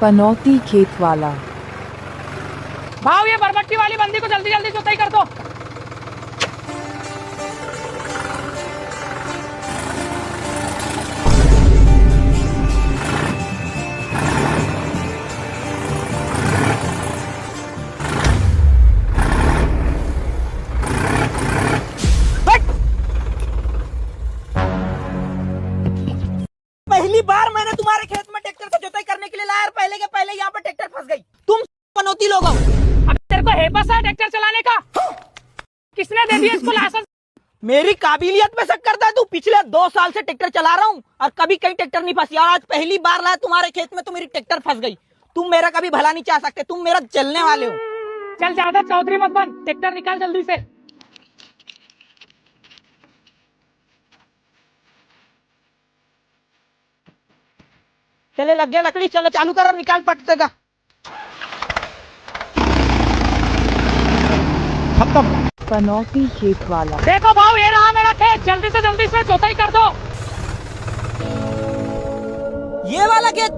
पनौती खेत वाला। भाव ये बरबट्टी वाली बंदी को जल्दी जल्दी जुताई कर दो। पहली बार मैंने तुम्हारे खेत में ट्रैक्टर से जुताई करने के लिए लाया और पहले के पहले यहाँ पर ट्रैक्टर फंस गई। तुम पनौती लोग हो। अब तेरे को है बस है ट्रैक्टर चलाने का? किसने दे दिया इसको लाइसेंस? मेरी काबिलियत पे शक करता है तू? पिछले 2 साल से ट्रैक्टर चला रहा हूँ और कभी कहीं ट्रैक्टर नहीं फंसी, और आज पहली बार लाया तुम्हारे खेत में तो मेरी ट्रैक्टर फंस गई। तुम मेरा कभी भला नहीं चाह सकते, तुम मेरा चलने वाले हो। चल ज्यादा चौधरी मत बन, ट्रैक्टर निकाल जल्दी से। चले लग गया लकड़ी, चलो चालू करो, निकाल पटते का। खत्म। पनौती खेत वाला। देखो भाव ये रहा मेरा खेत, जल्दी से जल्दी इसमें जुताई कर दो। ये वाला खेत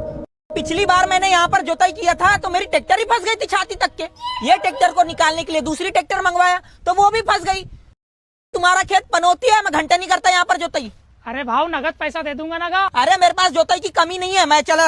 पिछली बार मैंने यहाँ पर जुताई किया था तो मेरी ट्रैक्टर ही फंस गई थी छाती तक के। ये ट्रैक्टर को निकालने के लिए दूसरी ट्रैक्टर मंगवाया तो वो भी फंस गई। तुम्हारा खेत पनौती है, मैं घंटा नहीं करता यहाँ पर जुताई। अरे भाव नगद पैसा दे दूंगा ना। अरे मेरे पास जुताई की कमी नहीं है, मैं चला।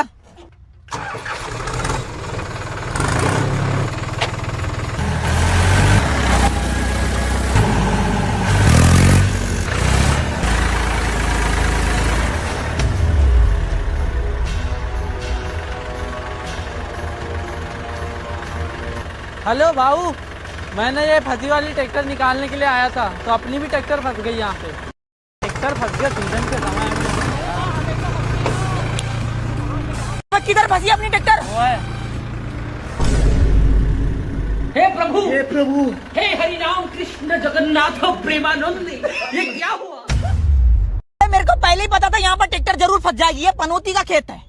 हेलो भाऊ, मैंने ये फंसी वाली ट्रैक्टर निकालने के लिए आया था तो अपनी भी ट्रैक्टर फंस गई यहाँ पे। ट्रैक्टर फंस गया सीजन के समय में। किधर फंसी अपनी ट्रैक्टर? हे प्रभु, हे प्रभु, हे हरि राम कृष्ण जगन्नाथ प्रेमानंद, ये क्या हुआ? मेरे को पहले ही पता था यहाँ पर ट्रैक्टर जरूर फंस जाएगी। ये पनौती का खेत है,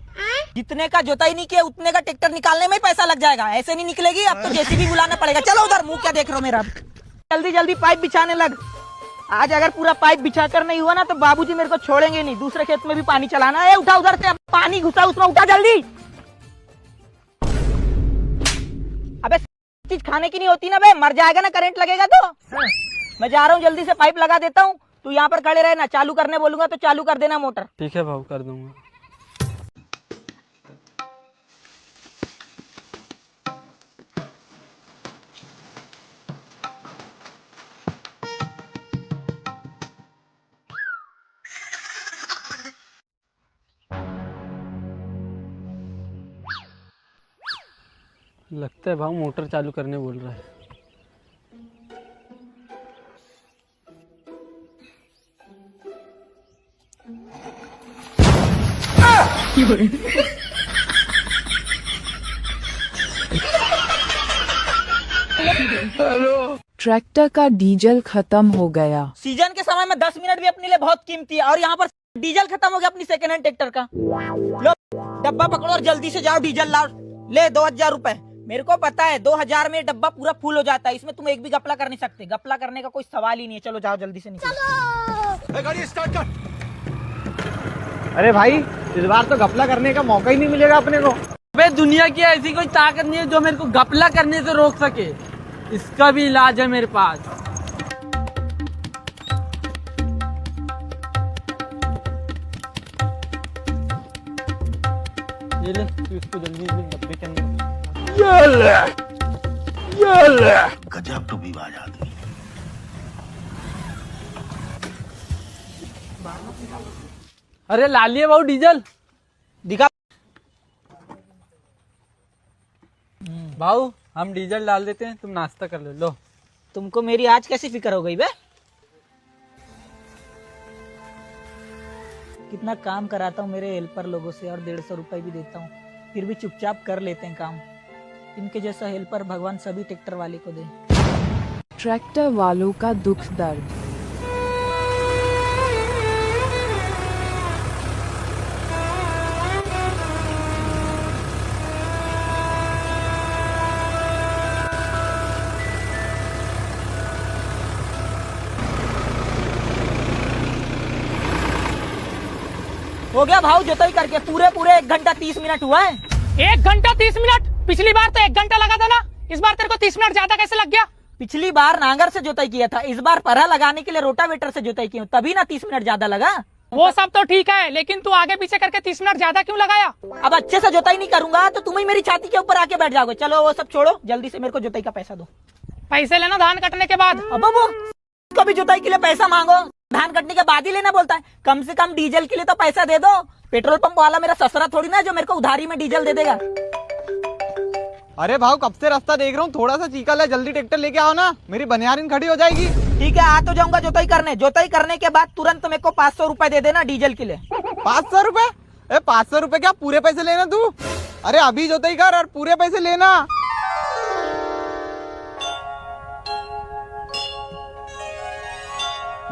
जितने का जुताई नहीं किया उतने का ट्रैक्टर निकालने में ही पैसा लग जाएगा। ऐसे नहीं निकलेगी, अब तो जेसीबी बुलाना पड़ेगा। चलो उधर, मुंह क्या देख रहे हो मेरा? जल्दी जल्दी पाइप बिछाने लग। आज अगर पूरा पाइप बिछा कर नहीं हुआ ना तो बाबूजी मेरे को छोड़ेंगे नहीं। दूसरे खेत में भी पानी चलाना है। उठा उधर से, पानी घुसा उसमें, उठा जल्दी। अबे चीज खाने की नहीं होती ना बे, मर जाएगा ना, करंट लगेगा तो। मैं जा रहा हूँ, जल्दी से पाइप लगा देता हूँ। तू यहाँ पर खड़े रहना, चालू करने बोलूंगा तो चालू कर देना मोटर। ठीक है भाऊ, कर दूंगा। लगता है भाऊ मोटर चालू करने बोल रहा है। ट्रैक्टर का डीजल खत्म हो गया। सीजन के समय में 10 मिनट भी अपने लिए बहुत कीमती है, और यहाँ पर डीजल खत्म हो गया अपनी सेकंड हैंड ट्रैक्टर का। लो डब्बा पकड़ो और जल्दी से जाओ, डीजल लाओ। ले 2000 रुपए। मेरे को पता है 2000 में डब्बा पूरा फुल हो जाता है, इसमें तुम एक भी गपला कर नहीं सकते। गपला करने का कोई सवाल ही नहीं है। चलो जाओ जल्दी से, निकलो। गाड़ी स्टार्ट कर। अरे भाई, इस बार तो घपला करने का मौका ही नहीं मिलेगा अपने को। अबे दुनिया की ऐसी कोई ताकत नहीं है जो मेरे को घपला करने से रोक सके। इसका भी इलाज है मेरे पास। ये ले, तू इसको जल्दी से डब्बे के अंदर। गजब टू विवाद आदमी। अरे ला लिए भाऊ डीजल। दिखा। भाऊ हम डीजल डाल देते हैं, तुम नाश्ता कर लो। तुमको मेरी आज कैसी फिक्र हो गई बे? कितना काम कराता हूँ मेरे हेल्पर लोगों से और 150 रुपए भी देता हूँ, फिर भी चुपचाप कर लेते हैं काम। इनके जैसा हेल्पर भगवान सभी ट्रैक्टर वाले को दे। ट्रैक्टर वालों का दुख दर्द। हो गया भाव जुताई करके, पूरे 1 घंटा 30 मिनट हुआ है। 1 घंटा 30 मिनट। पिछली बार तो 1 घंटा लगा था ना, इस बार तेरे को 30 मिनट ज्यादा कैसे लग गया? पिछली बार नांगर से जोताई किया था, इस बार परहा लगाने के लिए रोटावेटर से जोताई की हूँ, तभी ना 30 मिनट ज्यादा लगा। वो सब तो ठीक है, लेकिन तू आगे पीछे करके 30 मिनट ज्यादा क्यों लगाया? अब अच्छे से जोताई नहीं करूंगा तो तुम ही मेरी छाती के ऊपर आके बैठ जाओगे। चलो वो सब छोड़ो, जल्दी से मेरे को जोताई का पैसा दो। पैसे लेना धान कटने के बाद। अब वो कभी जोताई के लिए पैसा मांगो, धान कटने के बाद ही लेना बोलता है। कम से कम डीजल के लिए तो पैसा दे दो। पेट्रोल पंप वाला मेरा ससुरा थोड़ी ना जो मेरे को उधारी में डीजल दे देगा। अरे भाव कब से रास्ता देख रहा हूँ, थोड़ा सा चीका ले, जल्दी ट्रैक्टर लेके आओ ना, मेरी बनियारिन खड़ी हो जाएगी। ठीक है, आ तो जाऊंगा जोताई करने। जोताई करने के बाद तुरंत मेरे को 500 रुपए दे देना डीजल के लिए। 500 रुपए? 500 रुपए क्या, पूरे पैसे लेना तू? अरे अभी जोताई कर और पूरे पैसे लेना।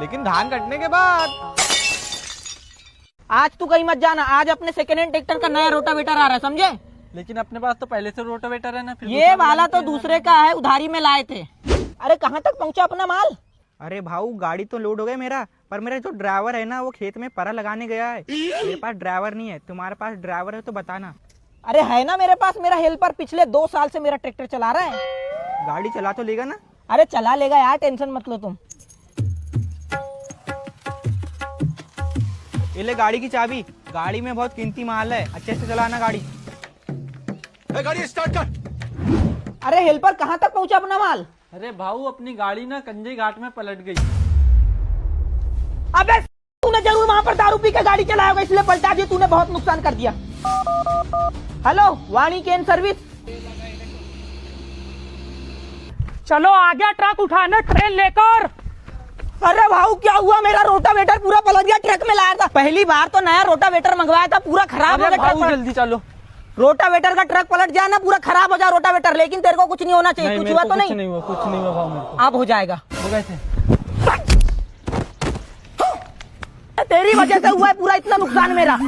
लेकिन धान कटने के बाद। आज तू कहीं मत जाना, आज अपने सेकेंड हैंड ट्रैक्टर का नया रोटावेटर आ रहा है, समझे? लेकिन अपने पास तो पहले से रोटावेटर है ना। फिर ये वाला तो दूसरे का है, उधारी में लाए थे। अरे कहाँ तक पहुँचा अपना माल? अरे भाऊ गाड़ी तो लोड हो गई मेरा, पर मेरा जो ड्राइवर है ना वो खेत में परा लगाने गया है। मेरे पास ड्राइवर नहीं है, तुम्हारे पास ड्राइवर है तो बताना। अरे है ना मेरे पास, मेरा हेल्पर पिछले 2 साल से मेरा ट्रैक्टर चला रहा है। गाड़ी चला तो लेगा ना? अरे चला लेगा यार, टेंशन मत लो तुम। ये ले गाड़ी की चाबी, गाड़ी में बहुत कीमती माल है, अच्छे से चलाना गाड़ी। गाड़ी स्टार्ट कर। अरे हेल्पर कहाँ तक पहुँचा अपना माल? अरे भाऊ अपनी गाड़ी ना कंजे घाट में पलट गई। अबे तूने जरूर वहाँ पर दारू पी के गाड़ी चलाया होगा, इसलिए पलटा दी। तूने बहुत नुकसान कर दिया। Hello Vani can service. चलो आ गया ट्रक उठाने, ट्रेन लेकर। अरे भाऊ क्या हुआ, मेरा रोटावेटर पूरा पलट गया। ट्रक में लाया था, पहली बार तो नया रोटावेटर मंगवाया था, पूरा खराब हो गया। ट्रक जल्दी चलो। रोटावेटर का ट्रक पलट जाए ना, पूरा खराब हो जाए रोटावेटर, लेकिन तेरे को कुछ नहीं होना चाहिए। कुछ हुआ तो नहीं? कुछ नहीं हुआ, कुछ नहीं हुआ भाऊ मेरे को। अब हो जाएगा। हो गए थे। तेरी वजह से हुआ है पूरा इतना नुकसान मेरा।